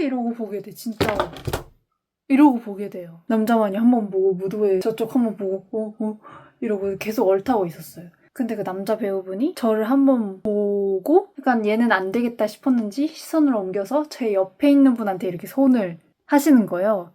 이러고 보게 돼, 진짜. 이러고 보게 돼요. 남자만이 한 번 보고 무도회 저쪽 한 번 보고 이러고 계속 얼타고 있었어요. 근데 그 남자 배우분이 저를 한 번 보고 약간 얘는 안 되겠다 싶었는지 시선을 옮겨서 제 옆에 있는 분한테 이렇게 손을 하시는 거예요.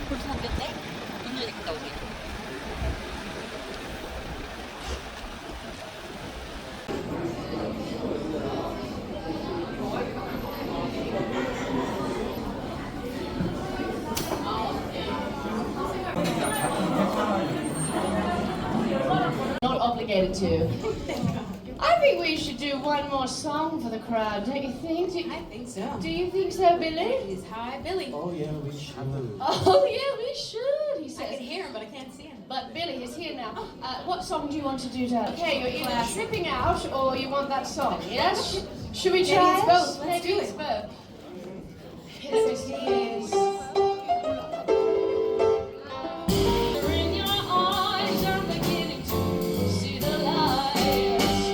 벌써 잠겼네? 문 열리 갔다 오게. Not obligated to. I think we should do one more song for the crowd, don't you think? I think so. Do you think so, Billy? He's hi, Billy. Oh yeah, we should. Oh, yeah, we should, he I says. can hear him, but I can't see him. But Billy is here now. What song do you want to do, Dad? Okay, you're either tripping out or you want that song, yes? Should we Maybe try it's it? both. Let's Maybe do it's it. both. Yes, it is. In your eyes, I'm beginning to see the lights.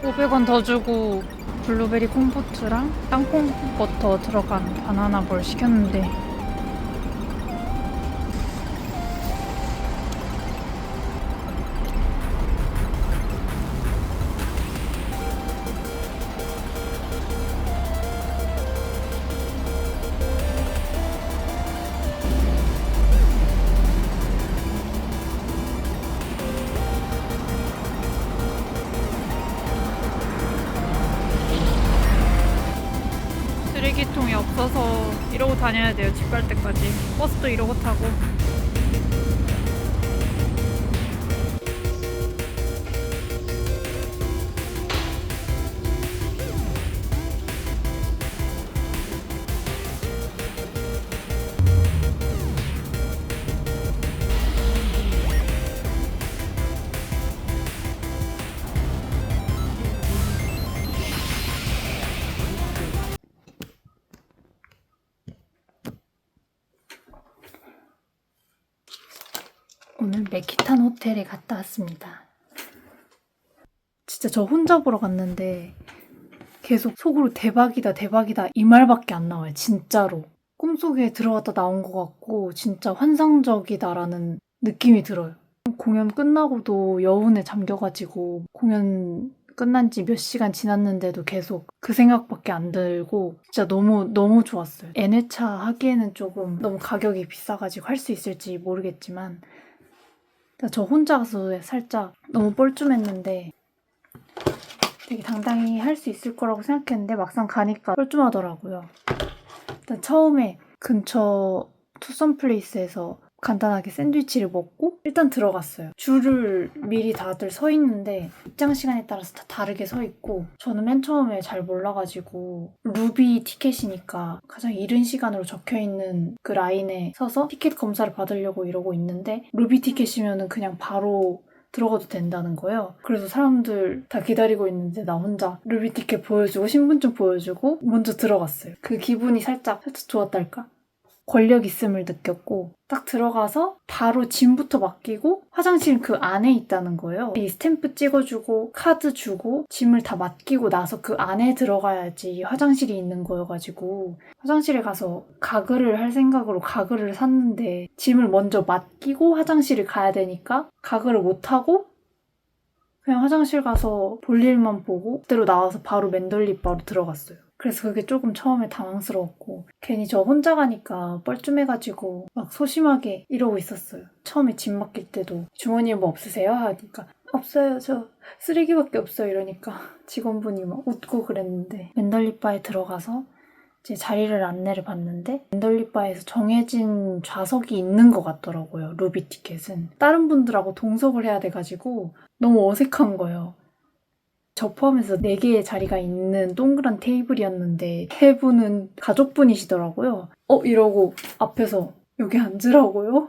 $500원 더 주고 블루베리 콤포트랑 땅콩 버터 들어간 바나나 볼 시켰는데 없어서 이러고 다녀야 돼요. 집 갈 때까지. 버스도 이러고 타고. 오늘 메키탄 호텔에 갔다 왔습니다. 진짜 저 혼자 보러 갔는데 계속 속으로 대박이다 대박이다 이 말밖에 안 나와요. 진짜로. 꿈속에 들어갔다 나온 것 같고 진짜 환상적이다라는 느낌이 들어요. 공연 끝나고도 여운에 잠겨가지고 공연 끝난 지 몇 시간 지났는데도 계속 그 생각밖에 안 들고 진짜 너무 좋았어요. N회차 하기에는 조금 너무 가격이 비싸가지고 할 수 있을지 모르겠지만 저 혼자 가서 살짝 너무 뻘쭘했는데 되게 당당히 할 수 있을 거라고 생각했는데 막상 가니까 뻘쭘하더라고요. 일단 처음에 근처 투썸플레이스에서 간단하게 샌드위치를 먹고 일단 들어갔어요. 줄을 미리 다들 서 있는데 입장 시간에 따라서 다 다르게 서 있고 저는 맨 처음에 잘 몰라가지고 루비 티켓이니까 가장 이른 시간으로 적혀있는 그 라인에 서서 티켓 검사를 받으려고 이러고 있는데 루비 티켓이면 그냥 바로 들어가도 된다는 거예요. 그래서 사람들 다 기다리고 있는데 나 혼자 루비 티켓 보여주고 신분증 보여주고 먼저 들어갔어요. 그 기분이 살짝 좋았달까? 권력 있음을 느꼈고 딱 들어가서 바로 짐부터 맡기고 화장실은 그 안에 있다는 거예요. 이 스탬프 찍어주고 카드 주고 짐을 다 맡기고 나서 그 안에 들어가야지 화장실이 있는 거여가지고 화장실에 가서 가글을 할 생각으로 가글을 샀는데 짐을 먼저 맡기고 화장실을 가야 되니까 가글을 못하고 그냥 화장실 가서 볼일만 보고 그대로 나와서 바로 맨돌립 바로 들어갔어요. 그래서 그게 조금 처음에 당황스러웠고 괜히 저 혼자 가니까 뻘쭘해가지고 막 소심하게 이러고 있었어요. 처음에 짐 맡길 때도 주머니에 뭐 없으세요? 하니까 없어요. 저 쓰레기밖에 없어요. 이러니까 직원분이 막 웃고 그랬는데 맨돌립바에 들어가서 이제 자리를 안내를 받는데 맨돌립바에서 정해진 좌석이 있는 것 같더라고요. 루비 티켓은. 다른 분들하고 동석을 해야 돼가지고 너무 어색한 거예요. 저 포함해서 4개의 자리가 있는 동그란 테이블이었는데 3분은 가족분이시더라고요. 이러고 앞에서 여기 앉으라고요?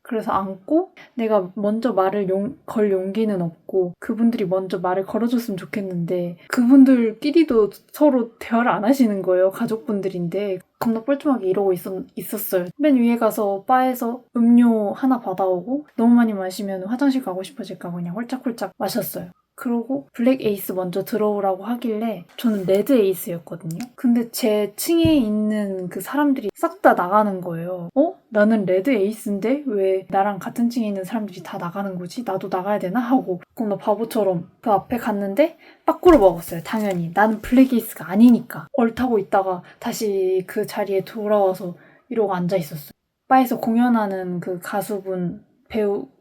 그래서 앉고 내가 먼저 말을 걸 용기는 없고 그분들이 먼저 말을 걸어줬으면 좋겠는데 그분들끼리도 서로 대화를 안 하시는 거예요. 가족분들인데 겁나 뻘쭘하게 이러고 있었어요. 맨 위에 가서 바에서 음료 하나 받아오고 너무 많이 마시면 화장실 가고 싶어질까 그냥 홀짝홀짝 마셨어요. 그러고 블랙 에이스 먼저 들어오라고 하길래 저는 레드 에이스였거든요. 근데 제 층에 있는 그 사람들이 싹 다 나가는 거예요. 나는 레드 에이스인데 왜 나랑 같은 층에 있는 사람들이 다 나가는 거지? 나도 나가야 되나? 하고 그럼 나 바보처럼 그 앞에 갔는데 빠꾸를 먹었어요. 당연히. 나는 블랙 에이스가 아니니까. 얼타고 있다가 다시 그 자리에 돌아와서 이러고 앉아 있었어요. 바에서 공연하는 그 가수분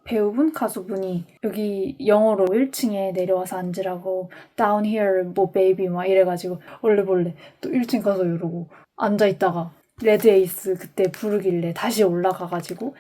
배우분? 가수분이 여기 영어로 1층에 내려와서 앉으라고 down here 뭐 baby 막 이래가지고 얼레벌레 또 1층 가서 이러고 앉아있다가 레드 에이스 그때 부르길래 다시 올라가가지고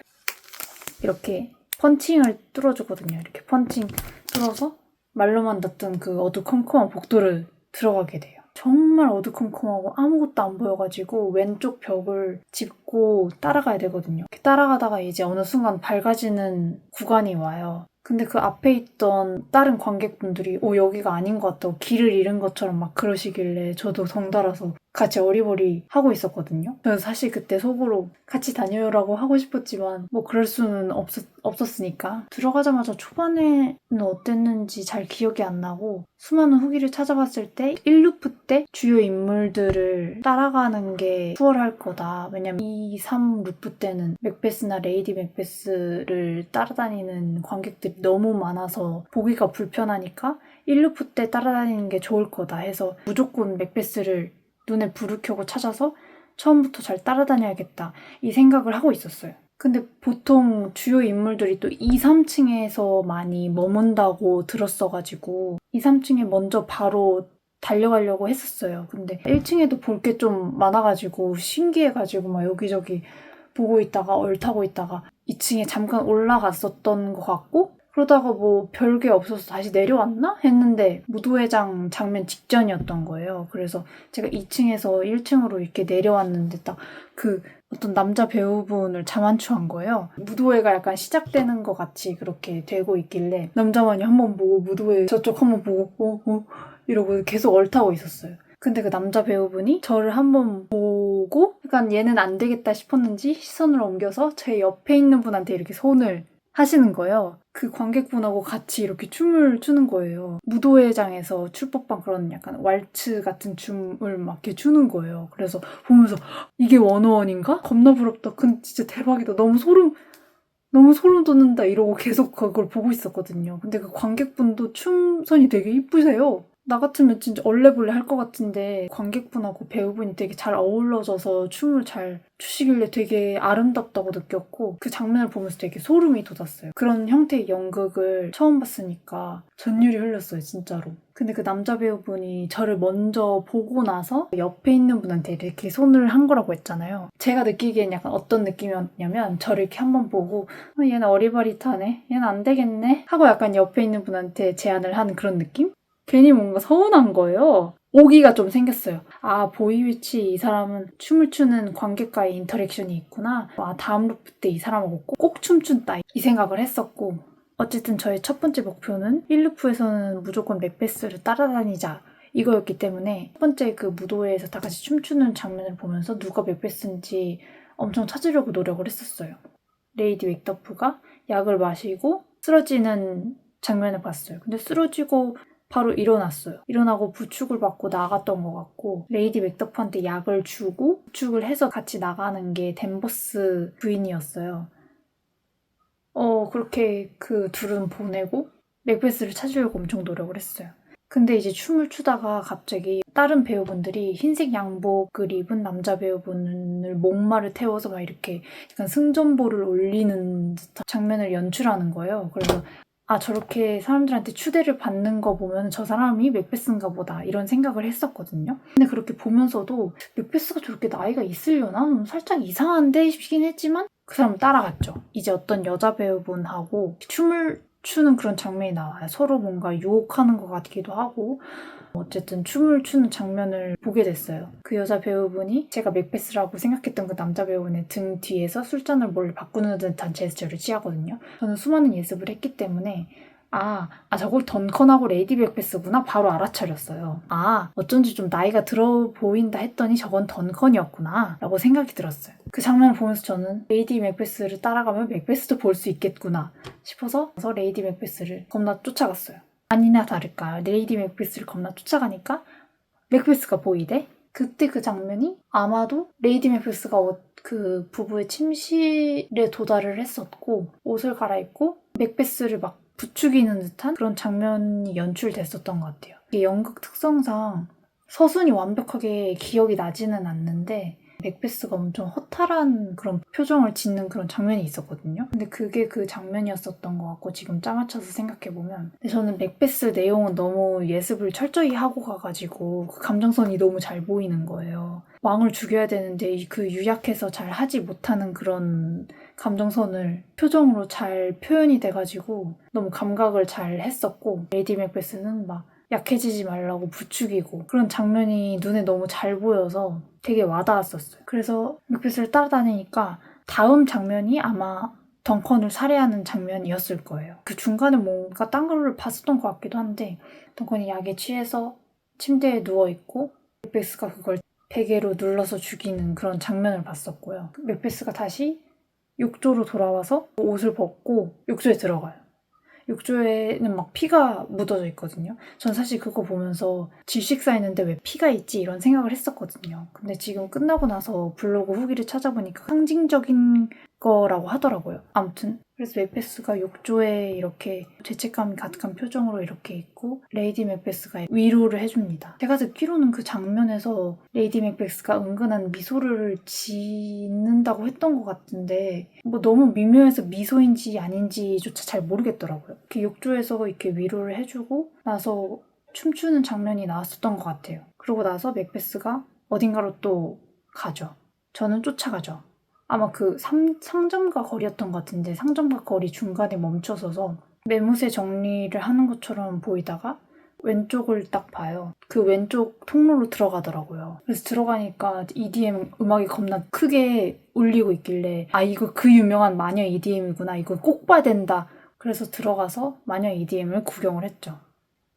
이렇게 펀칭을 뚫어주거든요. 이렇게 펀칭 뚫어서 말로만 듣던 그 어두컴컴한 복도를 들어가게 돼요. 정말 어두컴컴하고 아무것도 안 보여가지고 왼쪽 벽을 짚고 따라가야 되거든요. 따라가다가 이제 어느 순간 밝아지는 구간이 와요. 근데 그 앞에 있던 다른 관객분들이 여기가 아닌 것 같다고 길을 잃은 것처럼 막 그러시길래 저도 덩달아서 같이 어리버리 하고 있었거든요. 저는 사실 그때 속으로 같이 다녀요라고 하고 싶었지만 뭐 그럴 수는 없었으니까 들어가자마자 초반에는 어땠는지 잘 기억이 안 나고 수많은 후기를 찾아봤을 때 1루프 때 주요 인물들을 따라가는 게 수월할 거다. 왜냐면 2, 3루프 때는 맥베스나 레이디 맥베스를 따라다니는 관객들이 너무 많아서 보기가 불편하니까 1루프 때 따라다니는 게 좋을 거다 해서 무조건 맥베스를 눈에 불을 켜고 찾아서 처음부터 잘 따라다녀야겠다 이 생각을 하고 있었어요. 근데 보통 주요 인물들이 또 2, 3층에서 많이 머문다고 들었어가지고 2, 3층에 먼저 바로 달려가려고 했었어요. 근데 1층에도 볼 게 좀 많아가지고 신기해가지고 막 여기저기 보고 있다가 얼타고 있다가 2층에 잠깐 올라갔었던 것 같고 그러다가 뭐 별게 없어서 다시 내려왔나? 했는데 무도회장 장면 직전이었던 거예요. 그래서 제가 2층에서 1층으로 이렇게 내려왔는데 딱 그 어떤 남자 배우분을 자만추한 거예요. 무도회가 약간 시작되는 것 같이 그렇게 되고 있길래 남자만이 한번 보고 무도회 저쪽 한번 보고 이러고 계속 얼타고 있었어요. 근데 그 남자 배우분이 저를 한번 보고 약간 얘는 안 되겠다 싶었는지 시선을 옮겨서 제 옆에 있는 분한테 이렇게 손을 하시는 거예요. 그 관객분하고 같이 이렇게 춤을 추는 거예요. 무도회장에서 출 법한 그런 약간 왈츠 같은 춤을 막 이렇게 추는 거예요. 그래서 보면서 이게 원어원인가? 겁나 부럽다. 근데 진짜 대박이다. 너무 소름 돋는다 이러고 계속 그걸 보고 있었거든요. 근데 그 관객분도 춤선이 되게 이쁘세요. 나 같으면 진짜 얼레벌레 할 것 같은데 관객분하고 배우분이 되게 잘 어우러져서 춤을 잘 추시길래 되게 아름답다고 느꼈고 그 장면을 보면서 되게 소름이 돋았어요. 그런 형태의 연극을 처음 봤으니까 전율이 흘렀어요, 진짜로. 근데 그 남자 배우분이 저를 먼저 보고 나서 옆에 있는 분한테 이렇게 손을 한 거라고 했잖아요. 제가 느끼기엔 약간 어떤 느낌이었냐면 저를 이렇게 한번 보고 얘는 어리바리타네? 얘는 안 되겠네? 하고 약간 옆에 있는 분한테 제안을 하는 그런 느낌? 괜히 뭔가 서운한 거예요. 오기가 좀 생겼어요. 아, 보이위치 이 사람은 춤을 추는 관객과의 인터랙션이 있구나. 아, 다음 루프 때 이 사람하고 꼭 춤춘다. 이 생각을 했었고 어쨌든 저의 첫 번째 목표는 1루프에서는 무조건 맥베스를 따라다니자 이거였기 때문에 첫 번째 그 무도회에서 다 같이 춤추는 장면을 보면서 누가 맥베스인지 엄청 찾으려고 노력을 했었어요. 레이디 맥더프가 약을 마시고 쓰러지는 장면을 봤어요. 근데 쓰러지고 바로 일어났어요. 일어나고 부축을 받고 나갔던 것 같고 레이디 맥더프한테 약을 주고 부축을 해서 같이 나가는 게 댄버스 부인이었어요. 그렇게 그 둘은 보내고 맥베스를 찾으려고 엄청 노력을 했어요. 근데 이제 춤을 추다가 갑자기 다른 배우분들이 흰색 양복을 입은 남자 배우분을 목마를 태워서 막 이렇게 약간 승전보를 올리는 듯한 장면을 연출하는 거예요. 그래서 아, 저렇게 사람들한테 추대를 받는 거 보면 저 사람이 맥베스인가 보다 이런 생각을 했었거든요. 근데 그렇게 보면서도 맥베스가 저렇게 나이가 있으려나? 살짝 이상한데 싶긴 했지만 그 사람 따라갔죠. 이제 어떤 여자 배우분하고 춤을 추는 그런 장면이 나와요. 서로 뭔가 유혹하는 것 같기도 하고 어쨌든 춤을 추는 장면을 보게 됐어요. 그 여자 배우분이 제가 맥베스라고 생각했던 그 남자 배우분의 등 뒤에서 술잔을 몰래 바꾸는 듯한 제스처를 취하거든요. 저는 수많은 예습을 했기 때문에 저걸 던컨하고 레이디 맥베스구나 바로 알아차렸어요. 어쩐지 좀 나이가 들어 보인다 했더니 저건 던컨이었구나 라고 생각이 들었어요. 그 장면을 보면서 저는 레이디 맥베스를 따라가면 맥베스도 볼 수 있겠구나 싶어서 레이디 맥베스를 겁나 쫓아갔어요. 아니나 다를까 레이디 맥베스를 겁나 쫓아가니까 맥베스가 보이대? 그때 그 장면이 아마도 레이디 맥베스가 그 부부의 침실에 도달을 했었고 옷을 갈아입고 맥베스를 막 부추기는 듯한 그런 장면이 연출됐었던 것 같아요. 이게 연극 특성상 서순이 완벽하게 기억이 나지는 않는데 맥베스가 엄청 허탈한 그런 표정을 짓는 그런 장면이 있었거든요. 근데 그게 그 장면이었었던 것 같고 지금 짜맞춰서 생각해보면 근데 저는 맥베스 내용은 너무 예습을 철저히 하고 가가지고 그 감정선이 너무 잘 보이는 거예요. 왕을 죽여야 되는데 그 유약해서 잘 하지 못하는 그런 감정선을 표정으로 잘 표현이 돼가지고 너무 감각을 잘 했었고 레이디 맥베스는 막 약해지지 말라고 부추기고 그런 장면이 눈에 너무 잘 보여서 되게 와닿았었어요. 그래서 맥베스를 따라다니니까 다음 장면이 아마 덩컨을 살해하는 장면이었을 거예요. 그 중간에 뭔가 딴 거를 봤었던 것 같기도 한데 덩컨이 약에 취해서 침대에 누워있고 맥베스가 그걸 베개로 눌러서 죽이는 그런 장면을 봤었고요. 맥베스가 다시 욕조로 돌아와서 옷을 벗고 욕조에 들어가요. 욕조에는 막 피가 묻어져 있거든요. 전 사실 그거 보면서 질식 쌓이는데 왜 피가 있지 이런 생각을 했었거든요. 근데 지금 끝나고 나서 블로그 후기를 찾아보니까 상징적인 거라고 하더라고요. 아무튼 그래서 맥베스가 욕조에 이렇게 죄책감이 가득한 표정으로 이렇게 있고 레이디 맥베스가 위로를 해줍니다. 제가 듣기로는 그 장면에서 레이디 맥베스가 은근한 미소를 짓는다고 했던 것 같은데 뭐 너무 미묘해서 미소인지 아닌지조차 잘 모르겠더라고요. 그 욕조에서 이렇게 위로를 해주고 나서 춤추는 장면이 나왔었던 것 같아요. 그러고 나서 맥베스가 어딘가로 또 가죠. 저는 쫓아가죠. 아마 그 상점가 거리였던 것 같은데 상점가 거리 중간에 멈춰서서 매무새 정리를 하는 것처럼 보이다가 왼쪽을 딱 봐요. 그 왼쪽 통로로 들어가더라고요. 그래서 들어가니까 EDM 음악이 겁나 크게 울리고 있길래 아 이거 그 유명한 마녀 EDM이구나. 이거 꼭 봐야 된다. 그래서 들어가서 마녀 EDM을 구경을 했죠.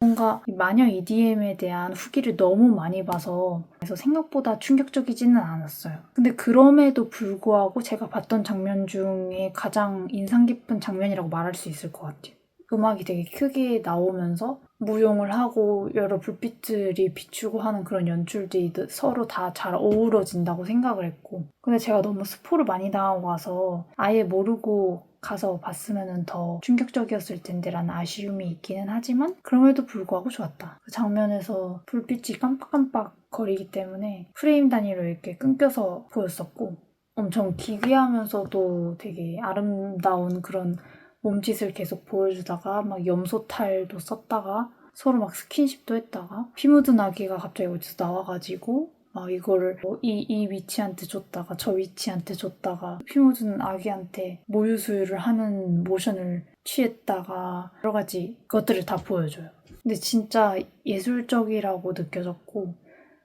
뭔가 이 마녀 EDM에 대한 후기를 너무 많이 봐서 그래서 생각보다 충격적이지는 않았어요. 근데 그럼에도 불구하고 제가 봤던 장면 중에 가장 인상 깊은 장면이라고 말할 수 있을 것 같아요. 음악이 되게 크게 나오면서 무용을 하고 여러 불빛들이 비추고 하는 그런 연출들이 서로 다 잘 어우러진다고 생각을 했고 근데 제가 너무 스포를 많이 당하고 와서 아예 모르고 가서 봤으면 더 충격적이었을 텐데 라는 아쉬움이 있기는 하지만 그럼에도 불구하고 좋았다. 그 장면에서 불빛이 깜빡깜빡 거리기 때문에 프레임 단위로 이렇게 끊겨서 보였었고 엄청 기괴하면서도 되게 아름다운 그런 몸짓을 계속 보여주다가 막 염소탈도 썼다가 서로 막 스킨십도 했다가 피 묻은 아기가 갑자기 어디서 나와가지고 막 이거를 이 위치한테 줬다가 저 위치한테 줬다가 피 묻은 아기한테 모유 수유를 하는 모션을 취했다가 여러 가지 것들을 다 보여줘요. 근데 진짜 예술적이라고 느껴졌고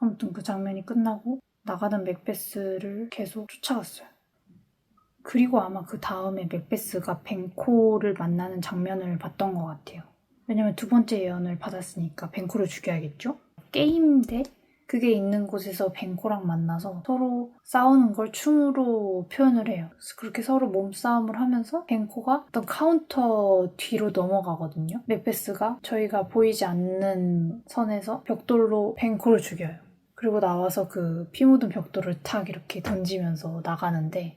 아무튼 그 장면이 끝나고 나가는 맥베스를 계속 쫓아갔어요. 그리고 아마 그 다음에 맥베스가 벤코를 만나는 장면을 봤던 것 같아요. 왜냐면 두 번째 예언을 받았으니까 벤코를 죽여야겠죠? 게임대? 그게 있는 곳에서 벤코랑 만나서 서로 싸우는 걸 춤으로 표현을 해요. 그래서 그렇게 서로 몸싸움을 하면서 벤코가 어떤 카운터 뒤로 넘어가거든요. 맥베스가 저희가 보이지 않는 선에서 벽돌로 벤코를 죽여요. 그리고 나와서 그 피 묻은 벽돌을 탁 이렇게 던지면서 나가는데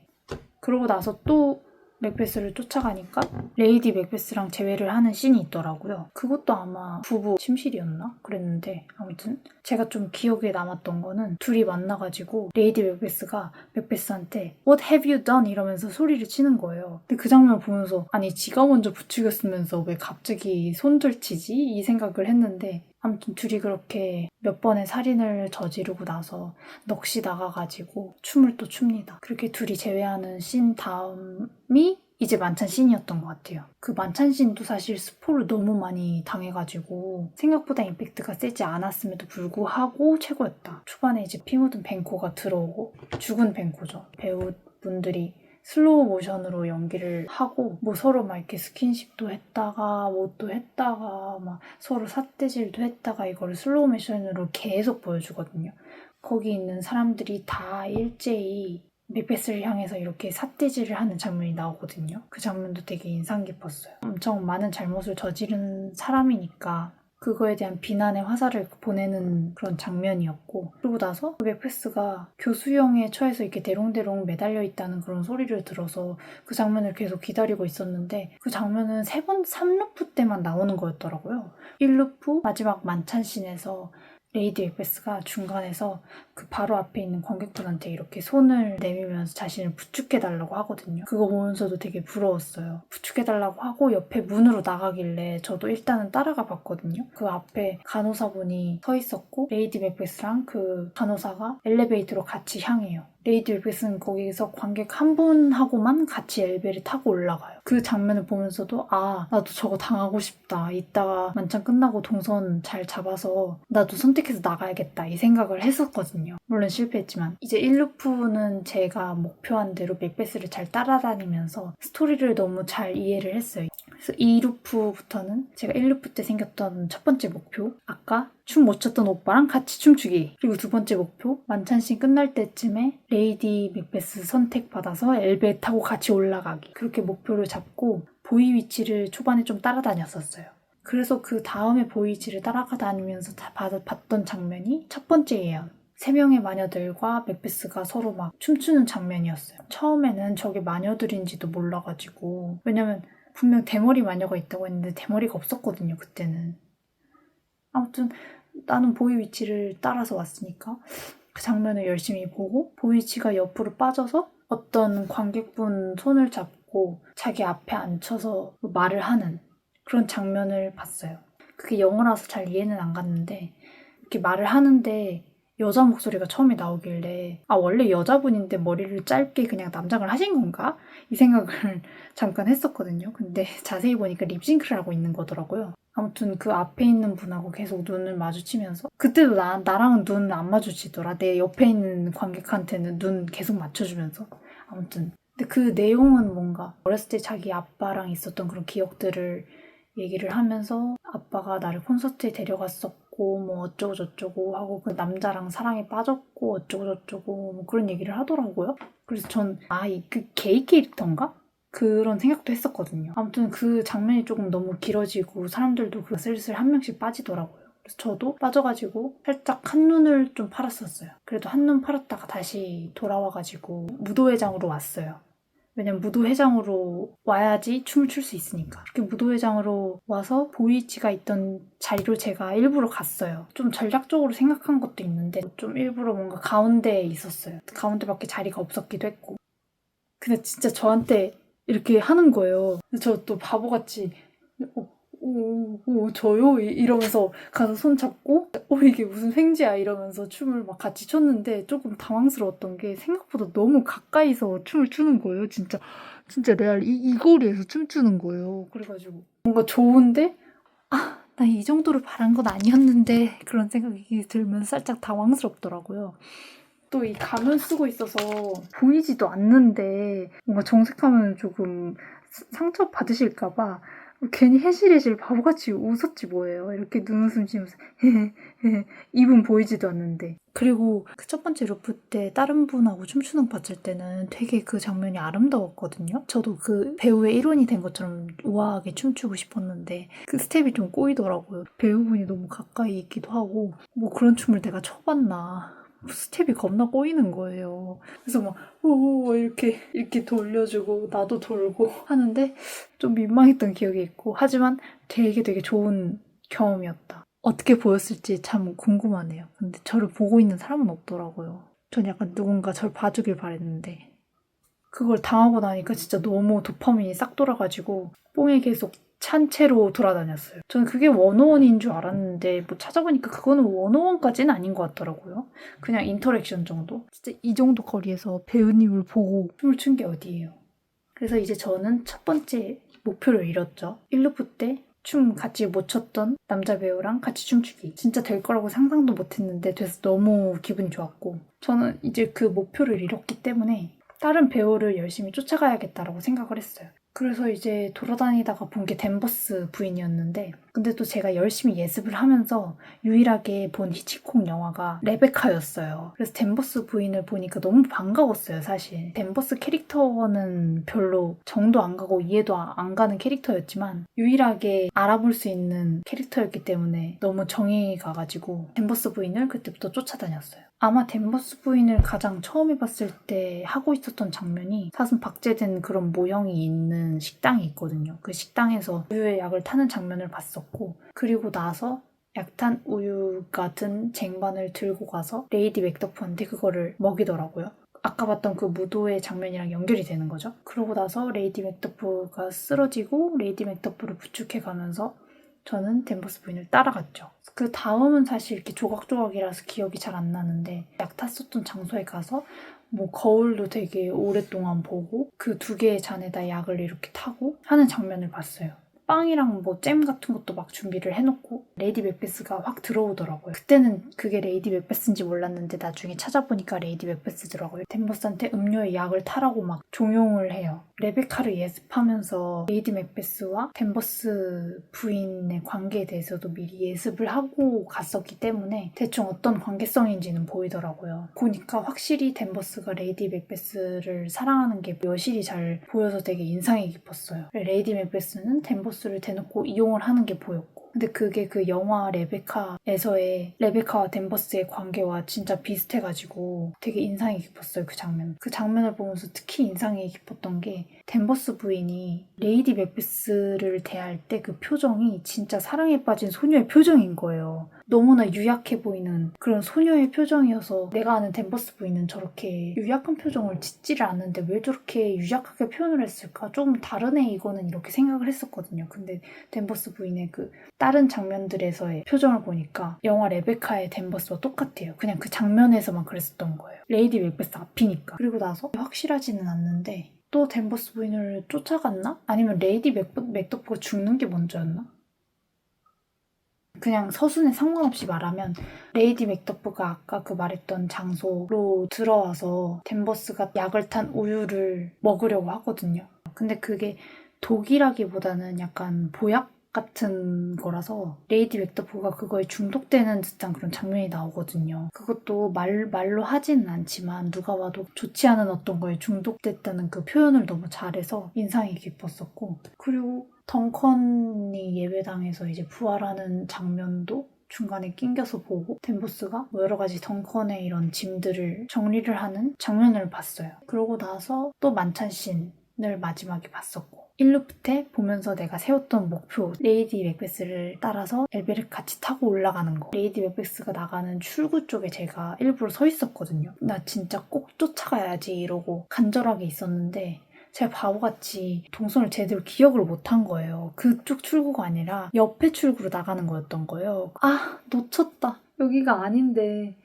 그러고 나서 또 맥베스를 쫓아가니까 레이디 맥베스랑 재회를 하는 씬이 있더라고요. 그것도 아마 부부 침실이었나? 그랬는데 아무튼 제가 좀 기억에 남았던 거는 둘이 만나가지고 레이디 맥베스가 맥베스한테 What have you done? 이러면서 소리를 치는 거예요. 근데 그 장면 보면서 아니 지가 먼저 부추겼으면서 왜 갑자기 손절치지? 이 생각을 했는데 아무튼 둘이 그렇게 몇 번의 살인을 저지르고 나서 넋이 나가가지고 춤을 또 춥니다. 그렇게 둘이 재회하는 씬 다음이 이제 만찬 씬이었던 것 같아요. 그 만찬 씬도 사실 스포를 너무 많이 당해가지고 생각보다 임팩트가 세지 않았음에도 불구하고 최고였다. 초반에 이제 피 묻은 벤코가 들어오고 죽은 벤코죠. 배우분들이 슬로우 모션으로 연기를 하고 뭐 서로 막 이렇게 스킨십도 했다가 뭣도 했다가 막 서로 삿대질도 했다가 이거를 슬로우 모션으로 계속 보여주거든요. 거기 있는 사람들이 다 일제히 맥베스를 향해서 이렇게 삿대질을 하는 장면이 나오거든요. 그 장면도 되게 인상 깊었어요. 엄청 많은 잘못을 저지른 사람이니까 그거에 대한 비난의 화살을 보내는 그런 장면이었고 그러고 나서 맥베스가 교수형에 처해서 이렇게 대롱대롱 매달려 있다는 그런 소리를 들어서 그 장면을 계속 기다리고 있었는데 그 장면은 3루프 때만 나오는 거였더라고요. 1루프 마지막 만찬씬에서 레이디 맥베스가 중간에서 그 바로 앞에 있는 관객분한테 이렇게 손을 내밀면서 자신을 부축해달라고 하거든요. 그거 보면서도 되게 부러웠어요. 부축해달라고 하고 옆에 문으로 나가길래 저도 일단은 따라가 봤거든요. 그 앞에 간호사분이 서 있었고 레이디 맥베스랑 그 간호사가 엘리베이터로 같이 향해요. 레이디 맥베스는 거기서 관객 한 분하고만 같이 엘리베이터를 타고 올라가요. 그 장면을 보면서도 아 나도 저거 당하고 싶다. 이따가 만찬 끝나고 동선 잘 잡아서 나도 선택해서 나가야겠다 이 생각을 했었거든요. 물론 실패했지만 이제 1루프는 제가 목표한 대로 맥베스를 잘 따라다니면서 스토리를 너무 잘 이해를 했어요. 그래서 2루프부터는 제가 1루프 때 생겼던 첫 번째 목표 아까 춤 못 췄던 오빠랑 같이 춤추기 그리고 두 번째 목표 만찬씬 끝날 때쯤에 레이디 맥베스 선택받아서 엘베 타고 같이 올라가기 그렇게 목표를 잡고 보이 위치를 초반에 좀 따라다녔었어요. 그래서 그 다음에 보이 위치를 따라다니면서 봤던 장면이 첫 번째 예언 3명의 마녀들과 맥베스가 서로 막 춤추는 장면이었어요. 처음에는 저게 마녀들인지도 몰라가지고 왜냐면 분명 대머리 마녀가 있다고 했는데 대머리가 없었거든요. 그때는. 아무튼 나는 보이 위치를 따라서 왔으니까 그 장면을 열심히 보고 보이 위치가 옆으로 빠져서 어떤 관객분 손을 잡고 자기 앞에 앉혀서 말을 하는 그런 장면을 봤어요. 그게 영어라서 잘 이해는 안 갔는데 이렇게 말을 하는데 여자 목소리가 처음에 나오길래 아 원래 여자분인데 머리를 짧게 그냥 남장을 하신 건가? 이 생각을 잠깐 했었거든요. 근데 자세히 보니까 립싱크를 하고 있는 거더라고요. 아무튼 그 앞에 있는 분하고 계속 눈을 마주치면서 그때도 나랑은 눈을 안 마주치더라. 내 옆에 있는 관객한테는 눈 계속 맞춰주면서 아무튼 근데 그 내용은 뭔가 어렸을 때 자기 아빠랑 있었던 그런 기억들을 얘기를 하면서 아빠가 나를 콘서트에 데려갔었고 뭐 어쩌고 저쩌고 하고 그 남자랑 사랑에 빠졌고 어쩌고 저쩌고 뭐 그런 얘기를 하더라고요. 그래서 전 그 게이 캐릭터인가? 그런 생각도 했었거든요. 아무튼 그 장면이 조금 너무 길어지고 사람들도 그 슬슬 한 명씩 빠지더라고요. 그래서 저도 빠져가지고 살짝 한눈을 좀 팔았었어요. 그래도 한눈 팔았다가 다시 돌아와가지고 무도회장으로 왔어요. 왜냐면 무도회장으로 와야지 춤을 출 수 있으니까. 그렇게 무도회장으로 와서 보이치가 있던 자리로 제가 일부러 갔어요. 좀 전략적으로 생각한 것도 있는데 좀 일부러 뭔가 가운데에 있었어요. 가운데밖에 자리가 없었기도 했고. 근데 진짜 저한테 이렇게 하는 거예요. 저 또 바보같이 저요? 이러면서 가서 손 잡고 이게 무슨 횡재야 이러면서 춤을 막 같이 췄는데 조금 당황스러웠던 게 생각보다 너무 가까이서 춤을 추는 거예요. 진짜 레알 이 거리에서 춤추는 거예요. 그래가지고 뭔가 좋은데 나 이 정도를 바란 건 아니었는데 그런 생각이 들면서 살짝 당황스럽더라고요. 또 이 가면 쓰고 있어서 보이지도 않는데 뭔가 정색하면 조금 상처 받으실까봐 괜히 해실해실 바보같이 웃었지 뭐예요. 이렇게 눈웃음 지면서 입은 보이지도 않는데. 그리고 그 첫 번째 루프 때 다른 분하고 춤추는 거 봤을 때는 되게 그 장면이 아름다웠거든요. 저도 그 배우의 일원이 된 것처럼 우아하게 춤추고 싶었는데 그 스텝이 좀 꼬이더라고요. 배우분이 너무 가까이 있기도 하고 뭐 그런 춤을 내가 춰봤나. 스텝이 겁나 꼬이는 거예요. 그래서 막 오 이렇게 돌려주고 나도 돌고 하는데 좀 민망했던 기억이 있고 하지만 되게 좋은 경험이었다. 어떻게 보였을지 참 궁금하네요. 근데 저를 보고 있는 사람은 없더라고요. 전 약간 누군가 저를 봐주길 바랬는데 그걸 당하고 나니까 진짜 너무 도파민이 싹 돌아가지고 뽕에 계속 찬 채로 돌아다녔어요. 저는 그게 101인 줄 알았는데 뭐 찾아보니까 그거는 101까지는 아닌 것 같더라고요. 그냥 인터랙션 정도? 진짜 이 정도 거리에서 배우님을 보고 춤을 춘 게 어디예요. 그래서 이제 저는 첫 번째 목표를 이뤘죠. 1루프 때 춤 같이 못 췄던 남자 배우랑 같이 춤추기. 진짜 될 거라고 상상도 못했는데 돼서 너무 기분이 좋았고 저는 이제 그 목표를 이뤘기 때문에 다른 배우를 열심히 쫓아가야겠다라고 생각을 했어요. 그래서 이제 돌아다니다가 본 게 댄버스 부인이었는데 근데 또 제가 열심히 예습을 하면서 유일하게 본 히치콕 영화가 레베카였어요. 그래서 댄버스 부인을 보니까 너무 반가웠어요, 사실. 댄버스 캐릭터는 별로 정도 안 가고 이해도 안 가는 캐릭터였지만 유일하게 알아볼 수 있는 캐릭터였기 때문에 너무 정이 가가지고 댄버스 부인을 그때부터 쫓아다녔어요. 아마 댄버스 부인을 가장 처음에 봤을 때 하고 있었던 장면이 사슴 박제된 그런 모형이 있는 식당이 있거든요. 그 식당에서 우유의 약을 타는 장면을 봤었고 그리고 나서 약탄 우유 같은 쟁반을 들고 가서 레이디 맥더프한테 그거를 먹이더라고요. 아까 봤던 그 무도의 장면이랑 연결이 되는 거죠. 그러고 나서 레이디 맥더프가 쓰러지고 레이디 맥더프를 부축해가면서 저는 댄버스 부인을 따라갔죠. 그 다음은 사실 이렇게 조각조각이라서 기억이 잘 안 나는데 약 탔었던 장소에 가서 뭐 거울도 되게 오랫동안 보고 그 2개의 잔에다 약을 이렇게 타고 하는 장면을 봤어요. 빵이랑 뭐 잼 같은 것도 막 준비를 해놓고 레이디 맥베스가 확 들어오더라고요. 그때는 그게 레이디 맥베스인지 몰랐는데 나중에 찾아보니까 레이디 맥베스더라고요. 댄버스한테 음료에 약을 타라고 막 종용을 해요. 레베카를 예습하면서 레이디 맥베스와 댄버스 부인의 관계에 대해서도 미리 예습을 하고 갔었기 때문에 대충 어떤 관계성인지는 보이더라고요. 보니까 확실히 댄버스가 레이디 맥베스를 사랑하는 게 여실히 잘 보여서 되게 인상이 깊었어요. 레이디 맥베스는 댄버스를 대놓고 이용을 하는 게 보였고 근데 그게 그 영화 레베카에서의 레베카와 댄버스의 관계와 진짜 비슷해가지고 되게 인상이 깊었어요, 그 장면. 그 장면을 보면서 특히 인상이 깊었던 게 댄버스 부인이 레이디 맥베스를 대할 때 그 표정이 진짜 사랑에 빠진 소녀의 표정인 거예요. 너무나 유약해 보이는 그런 소녀의 표정이어서 내가 아는 댄버스 부인은 저렇게 유약한 표정을 짓지를 않는데 왜 저렇게 유약하게 표현을 했을까? 조금 다른 애 이거는 이렇게 생각을 했었거든요. 근데 댄버스 부인의 그 다른 장면들에서의 표정을 보니까 영화 레베카의 댄버스와 똑같아요. 그냥 그 장면에서만 그랬었던 거예요. 레이디 맥베스 앞이니까. 그리고 나서 확실하지는 않는데 또 댄버스 부인을 쫓아갔나? 아니면 레이디 맥더프가 죽는 게 먼저였나? 그냥 서순에 상관없이 말하면 레이디 맥더프가 아까 그 말했던 장소로 들어와서 댄버스가 약을 탄 우유를 먹으려고 하거든요. 근데 그게 독이라기보다는 약간 보약 같은 거라서 레이디 맥더프가 그거에 중독되는 듯한 그런 장면이 나오거든요. 그것도 말로 하지는 않지만 누가 봐도 좋지 않은 어떤 거에 중독됐다는 그 표현을 너무 잘해서 인상이 깊었었고, 그리고 덩컨이 예배당에서 이제 부활하는 장면도 중간에 낑겨서 보고 댄버스가 뭐 여러 가지 덩컨의 이런 짐들을 정리를 하는 장면을 봤어요. 그러고 나서 또 만찬 씬을 마지막에 봤었고, 1루프 때 보면서 내가 세웠던 목표, 레이디 맥베스를 따라서 엘베를 같이 타고 올라가는 거. 레이디 맥베스가 나가는 출구 쪽에 제가 일부러 서 있었거든요. 나 진짜 꼭 쫓아가야지 이러고 간절하게 있었는데 제가 바보같이 동선을 제대로 기억을 못한 거예요. 그쪽 출구가 아니라 옆에 출구로 나가는 거였던 거예요. 아, 놓쳤다. 여기가 아닌데.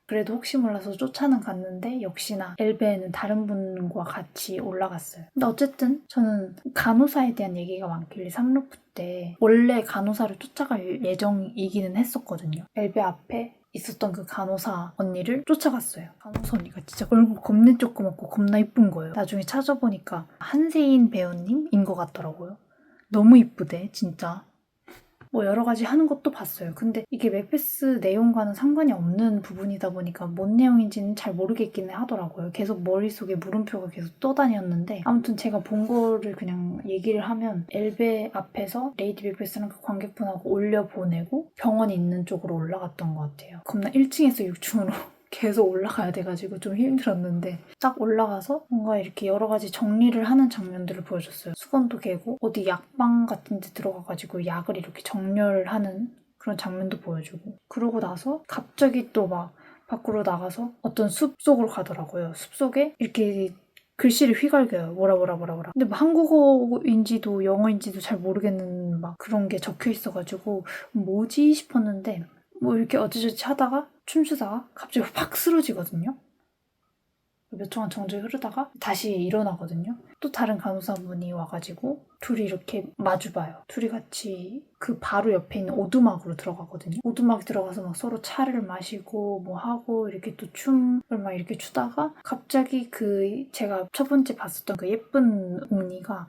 그래도 혹시 몰라서 쫓아는 갔는데 역시나 엘베는 다른 분과 같이 올라갔어요. 근데 어쨌든 저는 간호사에 대한 얘기가 많길래 3루프 때 원래 간호사를 쫓아갈 예정이기는 했었거든요. 엘베 앞에 있었던 그 간호사 언니를 쫓아갔어요. 간호사 언니가 진짜 얼굴 겁내 조그맣고 겁나 이쁜 거예요. 나중에 찾아보니까 한세인 배우님인 것 같더라고요. 너무 이쁘대, 진짜. 뭐 여러 가지 하는 것도 봤어요. 근데 이게 맥베스 내용과는 상관이 없는 부분이다 보니까 뭔 내용인지는 잘 모르겠기는 하더라고요. 계속 머릿속에 물음표가 계속 떠다녔는데 아무튼 제가 본 거를 그냥 얘기를 하면 엘베 앞에서 레이디 맥베스랑 그 관객분하고 올려보내고 병원이 있는 쪽으로 올라갔던 것 같아요. 겁나 1층에서 6층으로 계속 올라가야 돼가지고 좀 힘들었는데 딱 올라가서 뭔가 이렇게 여러 가지 정리를 하는 장면들을 보여줬어요. 수건도 개고 어디 약방 같은 데 들어가가지고 약을 이렇게 정렬하는 그런 장면도 보여주고, 그러고 나서 갑자기 또 막 밖으로 나가서 어떤 숲속으로 가더라고요. 숲속에 이렇게 글씨를 휘갈겨요. 뭐라. 근데 뭐 한국어인지도 영어인지도 잘 모르겠는 막 그런 게 적혀 있어가지고 뭐지 싶었는데 뭐 이렇게 어찌저찌 하다가 춤추다가 갑자기 확 쓰러지거든요. 몇 초간 정적이 흐르다가 다시 일어나거든요. 또 다른 간호사분이 와가지고 둘이 이렇게 마주봐요. 둘이 같이 그 바로 옆에 있는 오두막으로 들어가거든요. 오두막 들어가서 막 서로 차를 마시고 뭐 하고 이렇게 또 춤을 막 이렇게 추다가 갑자기 그 제가 첫 번째 봤었던 그 예쁜 옹니가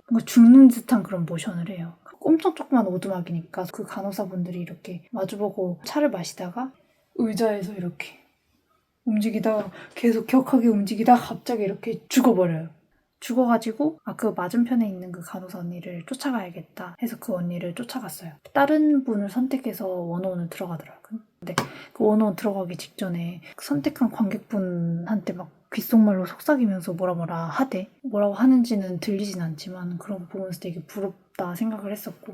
뭔가 죽는 듯한 그런 모션을 해요. 엄청 조그만 오두막이니까 그 간호사분들이 이렇게 마주보고 차를 마시다가 의자에서 이렇게 움직이다가 계속 격하게 움직이다가 갑자기 이렇게 죽어버려요. 죽어가지고 그 맞은편에 있는 그 간호사 언니를 쫓아가야겠다 해서 그 언니를 쫓아갔어요. 다른 분을 선택해서 원어원을 들어가더라고요. 근데 그 원어원 들어가기 직전에 선택한 관객분한테 막 귓속말로 속삭이면서 뭐라 하대. 뭐라고 하는지는 들리진 않지만 그런 거 보면서 되게 부럽다 생각을 했었고,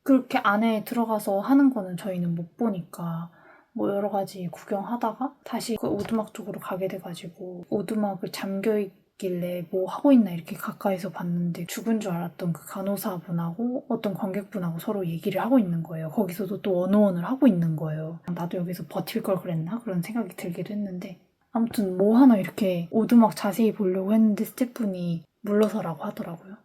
그렇게 안에 들어가서 하는 거는 저희는 못 보니까 뭐 여러 가지 구경하다가 다시 그 오두막 쪽으로 가게 돼가지고 오두막을 잠겨있길래 뭐 하고 있나 이렇게 가까이서 봤는데 죽은 줄 알았던 그 간호사분하고 어떤 관객분하고 서로 얘기를 하고 있는 거예요. 거기서도 또 원어원을 하고 있는 거예요. 나도 여기서 버틸 걸 그랬나? 그런 생각이 들기도 했는데 아무튼 뭐 하나 이렇게 오두막 자세히 보려고 했는데 스태프분이 물러서라고 하더라고요.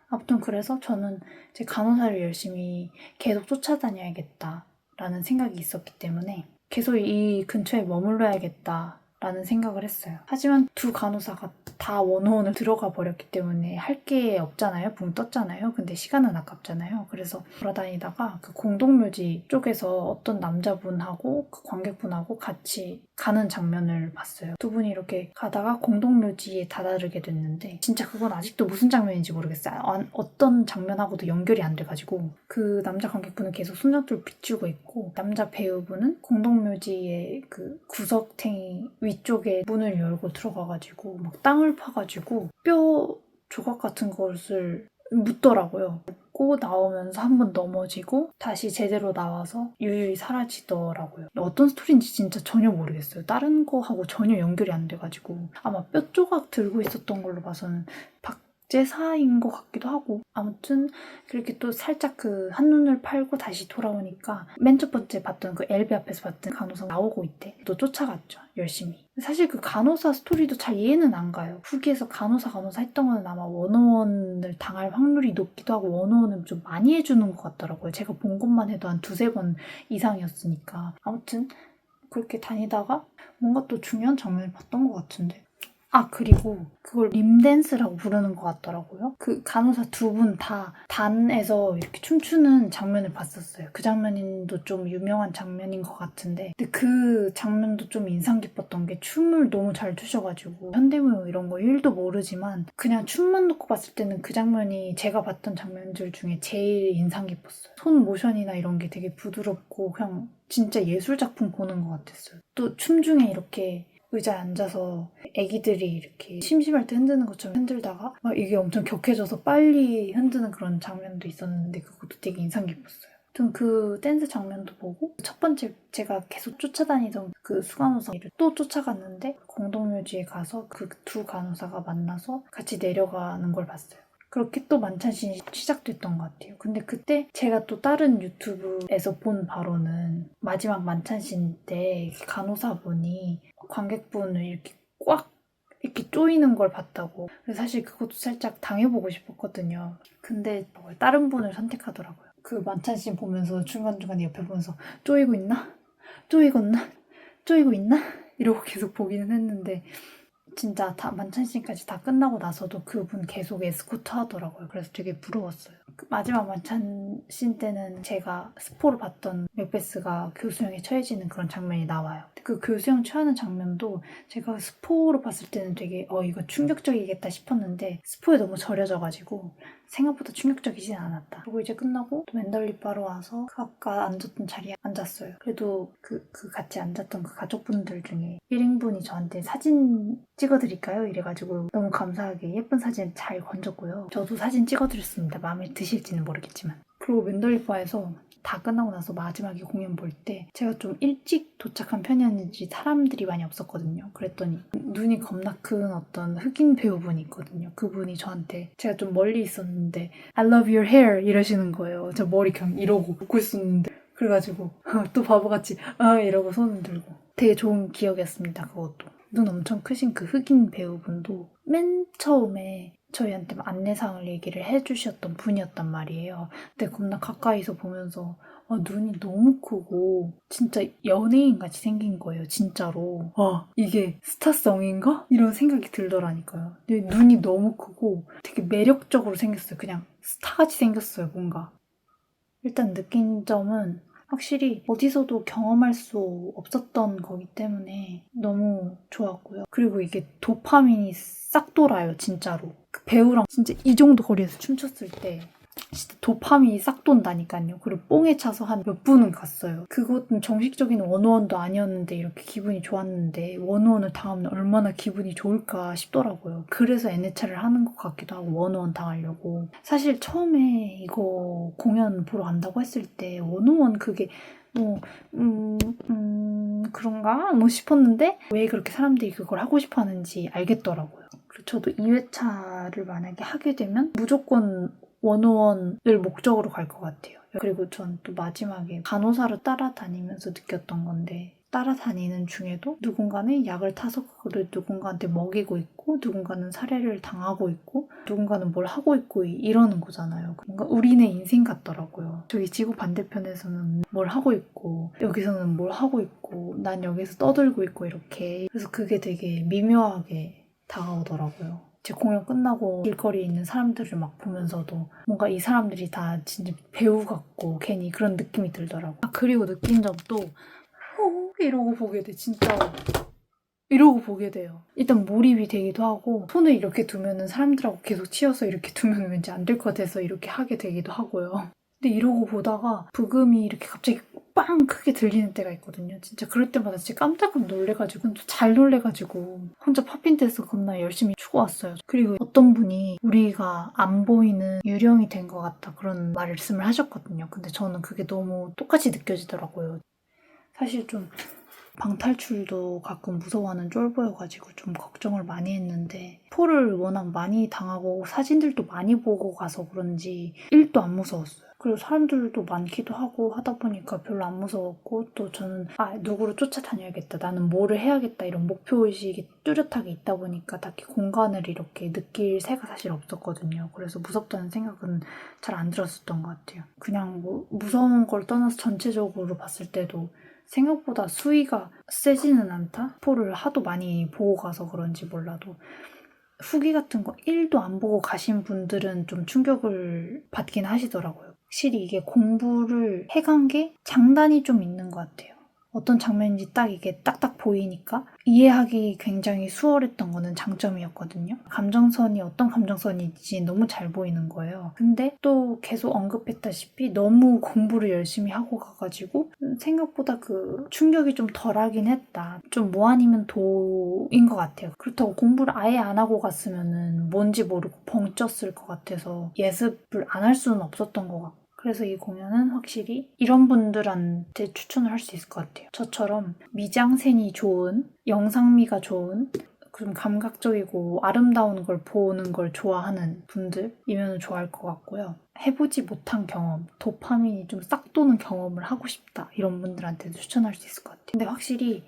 아무튼 그래서 저는 제 간호사를 열심히 계속 쫓아다녀야겠다라는 생각이 있었기 때문에 계속 이 근처에 머물러야겠다라는 생각을 했어요. 하지만 두 간호사가 다 원어원을 들어가 버렸기 때문에 할 게 없잖아요. 붕 떴잖아요. 근데 시간은 아깝잖아요. 그래서 돌아다니다가 그 공동묘지 쪽에서 어떤 남자분하고 그 관객분하고 같이 가는 장면을 봤어요. 두 분이 이렇게 가다가 공동묘지에 다다르게 됐는데 진짜 그건 아직도 무슨 장면인지 모르겠어요. 어떤 장면하고도 연결이 안 돼가지고 그 남자 관객분은 계속 손잡이를 비추고 있고 남자 배우분은 공동묘지의 그 구석탱이 위쪽에 문을 열고 들어가가지고 막 땅을 파가지고 뼈 조각 같은 것을 묻더라고요. 찍고 나오면서 한 번 넘어지고 다시 제대로 나와서 유유히 사라지더라고요. 어떤 스토리인지 진짜 전혀 모르겠어요. 다른 거하고 전혀 연결이 안 돼가지고 아마 뼈 조각 들고 있었던 걸로 봐서는 박제사인 것 같기도 하고 아무튼 그렇게 또 살짝 그 한눈을 팔고 다시 돌아오니까 맨 첫 번째 봤던 그 엘베 앞에서 봤던 간호사 나오고 있대. 또 쫓아갔죠. 열심히. 사실 그 간호사 스토리도 잘 이해는 안 가요. 후기에서 간호사 했던 거는 아마 원어원을 당할 확률이 높기도 하고 원어원은 좀 많이 해주는 것 같더라고요. 제가 본 것만 해도 한 2-3번 이상이었으니까. 아무튼 그렇게 다니다가 뭔가 또 중요한 장면을 봤던 것 같은데. 아, 그리고 그걸 림댄스라고 부르는 것 같더라고요. 그 간호사 2분 다 단에서 이렇게 춤추는 장면을 봤었어요. 그 장면도 좀 유명한 장면인 것 같은데 근데 그 장면도 좀 인상 깊었던 게 춤을 너무 잘 추셔가지고 현대무용 이런 거 1도 모르지만 그냥 춤만 놓고 봤을 때는 그 장면이 제가 봤던 장면들 중에 제일 인상 깊었어요. 손 모션이나 이런 게 되게 부드럽고 그냥 진짜 예술작품 보는 것 같았어요. 또 춤 중에 이렇게 의자에 앉아서 애기들이 이렇게 심심할 때 흔드는 것처럼 흔들다가 막 이게 엄청 격해져서 빨리 흔드는 그런 장면도 있었는데 그것도 되게 인상 깊었어요. 전 그 댄스 장면도 보고 첫 번째 제가 계속 쫓아다니던 그 수간호사를 또 쫓아갔는데 공동묘지에 가서 그 2 간호사가 만나서 같이 내려가는 걸 봤어요. 그렇게 또 만찬신이 시작됐던 것 같아요. 근데 그때 제가 또 다른 유튜브에서 본 바로는 마지막 만찬신 때 간호사분이 관객분을 이렇게 꽉 이렇게 쪼이는 걸 봤다고. 그래서 사실 그것도 살짝 당해보고 싶었거든요. 근데 다른 분을 선택하더라고요. 그 만찬신 보면서 중간중간에 옆에 보면서 쪼이고 있나? 쪼이고 있나? 쪼이고 있나? 이러고 계속 보기는 했는데 진짜 다 만찬씬까지 다 끝나고 나서도 그분 계속 에스코트 하더라고요. 그래서 되게 부러웠어요. 그 마지막 만찬씬 때는 제가 스포로 봤던 맥베스가 교수형에 처해지는 그런 장면이 나와요. 그 교수형 처하는 장면도 제가 스포로 봤을 때는 되게 이거 충격적이겠다 싶었는데 스포에 너무 절여져가지고 생각보다 충격적이진 않았다. 그리고 이제 끝나고 또 맨덜리 바로 와서 그 아까 앉았던 자리에 앉았어요. 그래도 그 같이 앉았던 그 가족분들 중에 1인분이 저한테 사진 찍어드릴까요? 이래가지고 너무 감사하게 예쁜 사진 잘 건졌고요. 저도 사진 찍어드렸습니다. 마음에 드실지는 모르겠지만. 그리고 맨덜리 바에서 다 끝나고 나서 마지막에 공연 볼 때 제가 좀 일찍 도착한 편이었는지 사람들이 많이 없었거든요. 그랬더니 눈이 겁나 큰 어떤 흑인 배우분이 있거든요. 그분이 저한테 제가 좀 멀리 있었는데 I love your hair 이러시는 거예요. 저 머리 그냥 이러고 웃고 있었는데 그래가지고 또 바보같이 이러고 손을 들고 되게 좋은 기억이었습니다. 그것도. 눈 엄청 크신 그 흑인 배우분도 맨 처음에 저희한테 안내사항을 얘기를 해주셨던 분이었단 말이에요. 근데 겁나 가까이서 보면서 눈이 너무 크고 진짜 연예인같이 생긴 거예요. 진짜로. 이게 스타성인가? 이런 생각이 들더라니까요. 근데 눈이 너무 크고 되게 매력적으로 생겼어요. 그냥 스타같이 생겼어요. 뭔가. 일단 느낀 점은 확실히 어디서도 경험할 수 없었던 거기 때문에 너무 좋았고요. 그리고 이게 도파민이 싹 돌아요, 진짜로. 그 배우랑 진짜 이 정도 거리에서 춤췄을 때 진짜 도파민이 싹 돈다니까요. 그리고 뽕에 차서 한 몇 분은 갔어요. 그것은 정식적인 원어원도 아니었는데 이렇게 기분이 좋았는데 원어원을 당하면 얼마나 기분이 좋을까 싶더라고요. 그래서 NHR을 하는 것 같기도 하고 원어원 당하려고. 사실 처음에 이거 공연 보러 간다고 했을 때 원어원 그게 그런가? 싶었는데 왜 그렇게 사람들이 그걸 하고 싶어 하는지 알겠더라고요. 그리고 저도 2회차를 만약에 하게 되면 무조건 원어원을 목적으로 갈 것 같아요. 그리고 전 또 마지막에 간호사를 따라다니면서 느꼈던 건데 따라다니는 중에도 누군가는 약을 타서 그거를 누군가한테 먹이고 있고 누군가는 살해를 당하고 있고 누군가는 뭘 하고 있고 이러는 거잖아요. 뭔가 우리네 인생 같더라고요. 저기 지구 반대편에서는 뭘 하고 있고 여기서는 뭘 하고 있고 난 여기서 떠들고 있고 이렇게. 그래서 그게 되게 미묘하게 다가오더라고요. 제 공연 끝나고 길거리에 있는 사람들을 막 보면서도 뭔가 이 사람들이 다 진짜 배우 같고 괜히 그런 느낌이 들더라고요. 그리고 느낀 점도 이러고 보게 돼. 진짜 이러고 보게 돼요. 일단 몰입이 되기도 하고 손을 이렇게 두면은 사람들하고 계속 치여서 이렇게 두면 왠지 안 될 것 같아서 이렇게 하게 되기도 하고요. 근데 이러고 보다가 부금이 이렇게 갑자기 빵 크게 들리는 때가 있거든요. 진짜 그럴 때마다 진짜 깜짝 놀래가지고 잘 놀래가지고 혼자 팝핀 댄스 겁나 열심히 추고 왔어요. 그리고 어떤 분이 우리가 안 보이는 유령이 된 것 같다 그런 말씀을 하셨거든요. 근데 저는 그게 너무 똑같이 느껴지더라고요. 사실 좀 방탈출도 가끔 무서워하는 쫄보여가지고 좀 걱정을 많이 했는데 스포를 워낙 많이 당하고 사진들도 많이 보고 가서 그런지 1도 안 무서웠어요. 그리고 사람들도 많기도 하고 하다 보니까 별로 안 무서웠고 또 저는 누구를 쫓아다녀야겠다, 나는 뭐를 해야겠다 이런 목표의식이 뚜렷하게 있다 보니까 딱히 공간을 이렇게 느낄 새가 사실 없었거든요. 그래서 무섭다는 생각은 잘 안 들었었던 것 같아요. 그냥 뭐 무서운 걸 떠나서 전체적으로 봤을 때도 생각보다 수위가 세지는 않다? 스포를 하도 많이 보고 가서 그런지 몰라도 후기 같은 거 1도 안 보고 가신 분들은 좀 충격을 받긴 하시더라고요. 확실히 이게 공부를 해간 게 장단이 좀 있는 것 같아요. 어떤 장면인지 딱 이게 딱딱 보이니까 이해하기 굉장히 수월했던 거는 장점이었거든요. 감정선이 어떤 감정선인지 너무 잘 보이는 거예요. 근데 또 계속 언급했다시피 너무 공부를 열심히 하고 가가지고 생각보다 그 충격이 좀 덜하긴 했다. 좀 뭐 아니면 도인 것 같아요. 그렇다고 공부를 아예 안 하고 갔으면은 뭔지 모르고 벙 쪘을 것 같아서 예습을 안 할 수는 없었던 것 같고 그래서 이 공연은 확실히 이런 분들한테 추천을 할 수 있을 것 같아요. 저처럼 미장센이 좋은, 영상미가 좋은, 좀 감각적이고 아름다운 걸 보는 걸 좋아하는 분들이면 좋아할 것 같고요. 해보지 못한 경험, 도파민이 좀 싹 도는 경험을 하고 싶다 이런 분들한테도 추천할 수 있을 것 같아요. 근데 확실히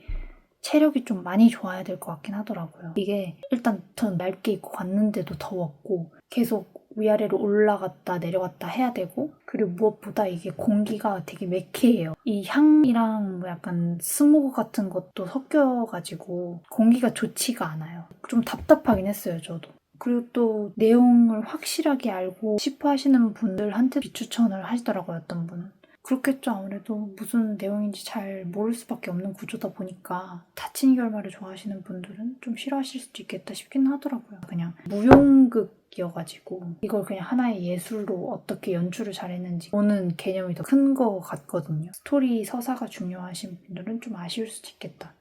체력이 좀 많이 좋아야 될 것 같긴 하더라고요. 이게 일단 전 얇게 입고 갔는데도 더웠고 계속 위아래로 올라갔다 내려갔다 해야 되고 그리고 무엇보다 이게 공기가 되게 매캐해요. 이 향이랑 뭐 약간 스모그 같은 것도 섞여가지고 공기가 좋지가 않아요. 좀 답답하긴 했어요, 저도. 그리고 또 내용을 확실하게 알고 싶어 하시는 분들한테 비추천을 하시더라고요, 어떤 분은. 그렇겠죠. 아무래도 무슨 내용인지 잘 모를 수밖에 없는 구조다 보니까 다친 결말을 좋아하시는 분들은 좀 싫어하실 수도 있겠다 싶긴 하더라고요. 그냥 무용극이어가지고 이걸 그냥 하나의 예술로 어떻게 연출을 잘했는지 보는 개념이 더 큰 거 같거든요. 스토리 서사가 중요하신 분들은 좀 아쉬울 수도 있겠다.